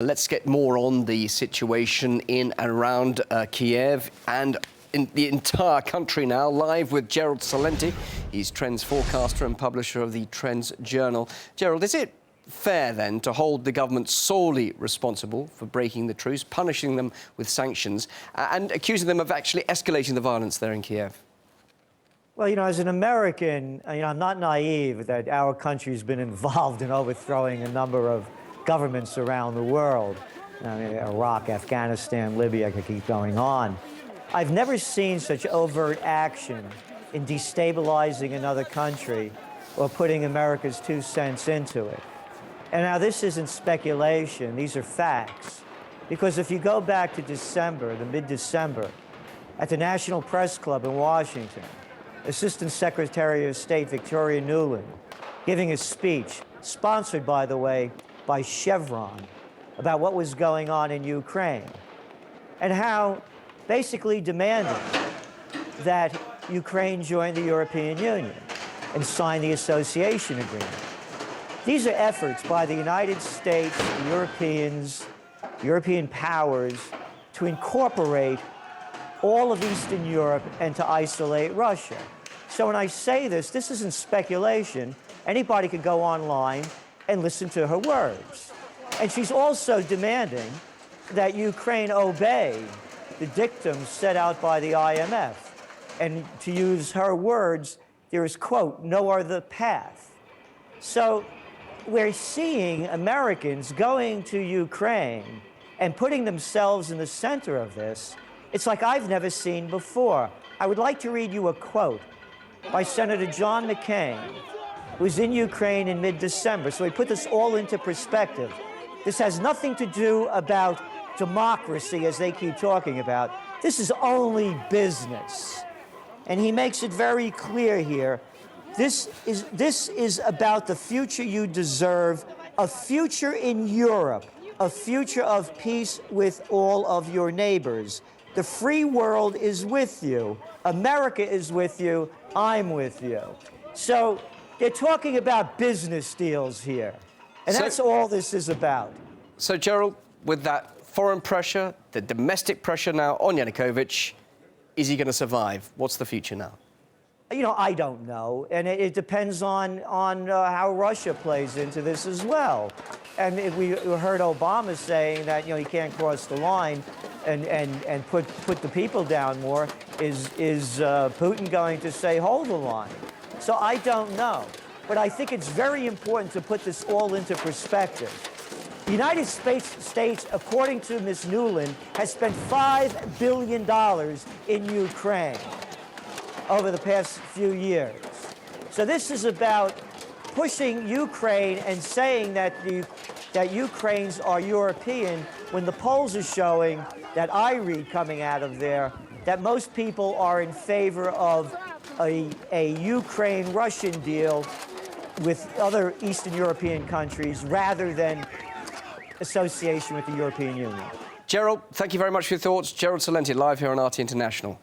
Let's get more on the situation in and around Kiev and in the entire country now, live with Gerald Celente. He's Trends forecaster and publisher of the Trends Journal. Gerald, is it fair then to hold the government solely responsible for breaking the truce, punishing them with sanctions and accusing them of actually escalating the violence there in Kiev? Well, as an American, I'm not naive that our country's been involved in overthrowing a number of governments around the world. Iraq, Afghanistan, Libya, I could keep going on. I've never seen such overt action in destabilizing another country or putting America's 2 cents into it. And now this isn't speculation, these are facts. Because if you go back to December, the mid-December, at the National Press Club in Washington, Assistant Secretary of State Victoria Nuland giving a speech, sponsored, by the way, by Chevron, about what was going on in Ukraine, and how basically demanding that Ukraine join the European Union and sign the association agreement. These are efforts by the United States, the Europeans, European powers, to incorporate all of Eastern Europe and to isolate Russia. So when I say this isn't speculation. Anybody could go online and listen to her words. And she's also demanding that Ukraine obey the dictums set out by the IMF. And to use her words, there is, quote, no other path. So we're seeing Americans going to Ukraine and putting themselves in the center of this. It's like I've never seen before. I would like to read you a quote by Senator John McCain, who was in Ukraine in mid-December. So we put this all into perspective. This has nothing to do about democracy, as they keep talking about. This is only business. And he makes it very clear here. This is about the future you deserve, a future in Europe, a future of peace with all of your neighbors. The free world is with you. America is with you. I'm with you. So they're talking about business deals here. And that's all this is about. So, Gerald, with that foreign pressure, the domestic pressure now on Yanukovych, is he going to survive? What's the future now? I don't know. And it depends on how Russia plays into this as well. And if we heard Obama saying that, he can't cross the line and put the people down more, is Putin going to say, hold the line? So I don't know. But I think it's very important to put this all into perspective. The United States, according to Ms. Nuland, has spent $5 billion in Ukraine over the past few years. So this is about pushing Ukraine and saying that Ukrainians are European, when the polls are showing, that I read coming out of there, that most people are in favor of a Ukraine-Russian deal with other Eastern European countries rather than association with the European Union. Gerald, thank you very much for your thoughts. Gerald Celente, live here on RT International.